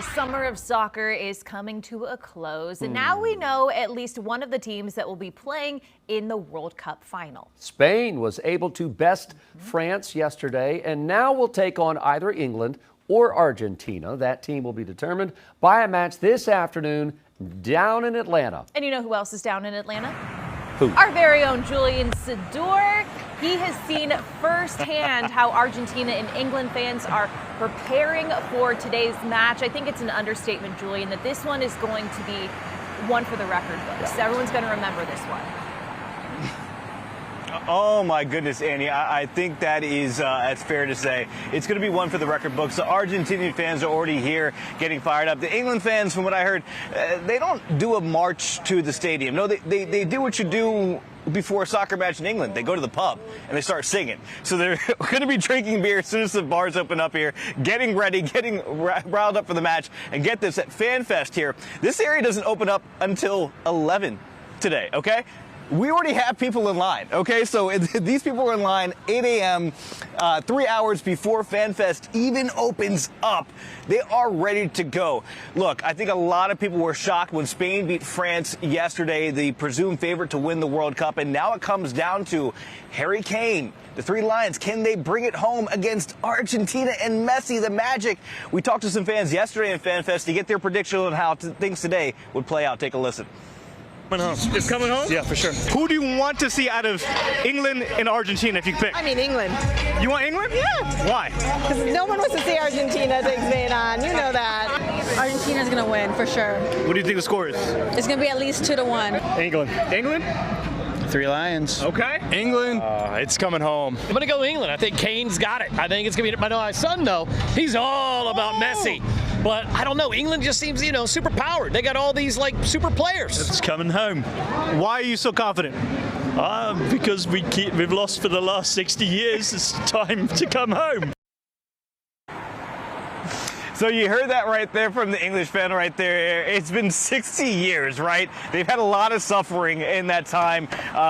The summer of soccer is coming to a close, and now we know at least one of the teams that will be playing in the World Cup final. Spain was able to best France yesterday, and now will take on either England or Argentina. That team will be determined by a match this afternoon down in Atlanta. And you know who else is down in Atlanta? Who? Our very own Julian Sadur. He has seen firsthand how Argentina and England fans are preparing for today's match. I think it's an understatement, Julian, that this one is going to be one for the record books. Yeah. Everyone's going to remember this one. Oh my goodness, Annie. I think that is that's fair to say. It's going to be one for the record books. The Argentinian fans are already here getting fired up. The England fans, from what I heard, they don't do a march to the stadium. No, they do what you do before a soccer match in England. They go to the pub and they start singing. So they're going to be drinking beer as soon as the bars open up here, getting ready, getting riled up for the match. And get this, at FanFest here, this area doesn't open up until 11 today, okay? We already have people in line, okay? So these people are in line 8 a.m., 3 hours before FanFest even opens up. They are ready to go. Look, I think a lot of people were shocked when Spain beat France yesterday, the presumed favorite to win the World Cup. And now it comes down to Harry Kane, the Three Lions. Can they bring it home against Argentina and Messi, the Magic? We talked to some fans yesterday in FanFest to get their prediction on how things today would play out. Take a listen. It's coming home? Yeah, for sure. Who do you want to see out of England and Argentina if you pick? I mean, England. You want England? Yeah. Why? Because no one wants to see Argentina take Spain on. You know that. Argentina's going to win, for sure. What do you think the score is? It's going to be at least 2-1. England. England? Three Lions. Okay. England. It's coming home. I'm going to go England. I think Kane's got it. I think it's going to be my son, though. He's all about Messi. But I don't know. England just seems, super powered. They got all these, super players. It's coming home. Why are you so confident? Because we've lost for the last 60 years. It's time to come home. So you heard that right there from the English fan right there. It's been 60 years, right? They've had a lot of suffering in that time.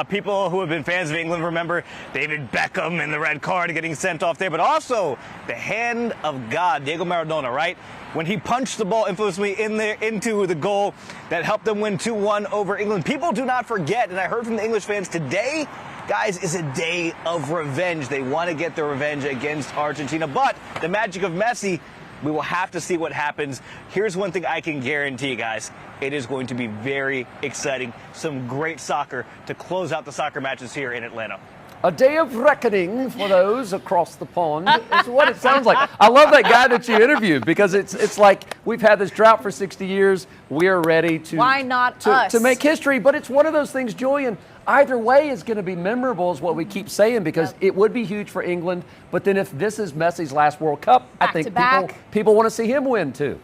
People who have been fans of England remember David Beckham and the red card getting sent off there, but also the hand of God, Diego Maradona, right? When he punched the ball infamously into the goal that helped them win 2-1 over England. People do not forget, and I heard from the English fans today, guys, is a day of revenge. They want to get their revenge against Argentina, but the magic of Messi, we will have to see what happens. Here's one thing I can guarantee, guys. It is going to be very exciting. Some great soccer to close out the soccer matches here in Atlanta. A day of reckoning for those across the pond is what it sounds like. I love that guy that you interviewed because it's like we've had this drought for 60 years. We are ready to Why not us? To make history. But it's one of those things, Julian, either way is going to be memorable is what we keep saying because it would be huge for England. But then if this is Messi's last World Cup, I think people want to see him win too.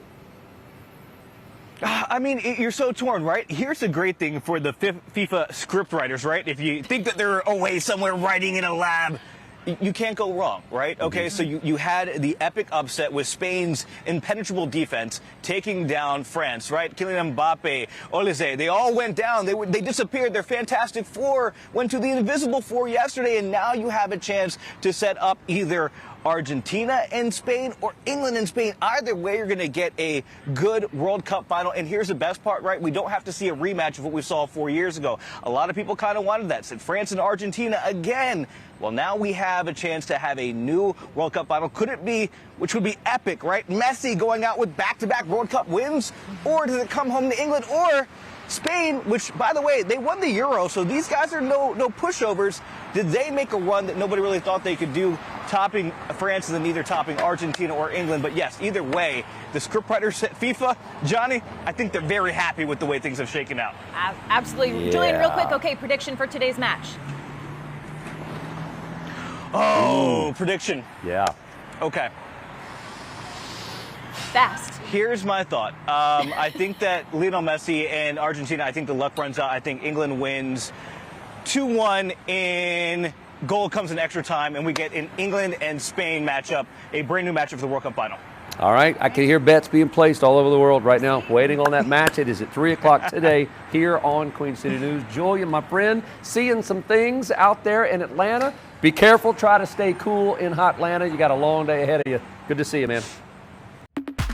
I mean, you're so torn, right? Here's the great thing for the FIFA script writers, right? If you think that they're away somewhere writing in a lab, you can't go wrong, right? Okay, so you had the epic upset with Spain's impenetrable defense taking down France, right? Kylian Mbappe, Olise, they all went down. They disappeared. Their Fantastic Four went to the Invisible Four yesterday, and now you have a chance to set up either Argentina and Spain or England and Spain. Either way, you're going to get a good World Cup final. And here's the best part, right? We don't have to see a rematch of what we saw 4 years ago. A lot of people kind of wanted that. Said France and Argentina again. Well, now we have a chance to have a new World Cup final. Could it be, which would be epic, right? Messi going out with back-to-back World Cup wins? Or does it come home to England? Or Spain, which, by the way, they won the Euro, so these guys are no pushovers. Did they make a run that nobody really thought they could do, topping France and then either topping Argentina or England? But yes, either way, the scriptwriters at FIFA, Johnny, I think they're very happy with the way things have shaken out. Absolutely. Yeah. Julian, real quick, okay, prediction for today's match. Oh, prediction. Yeah. Okay. Fast. Here's my thought. I think that Lionel Messi and Argentina, I think the luck runs out. I think England wins 2-1 in goal comes in extra time, and we get an England and Spain matchup, a brand new matchup for the World Cup final. All right, I can hear bets being placed all over the world right now, waiting on that match. It is at 3 o'clock today here on Queen City News. Julian, my friend, seeing some things out there in Atlanta. Be careful, try to stay cool in hot Atlanta. You got a long day ahead of you. Good to see you, man.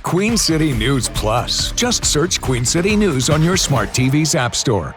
Queen City News Plus. Just search Queen City News on your smart TV's app store.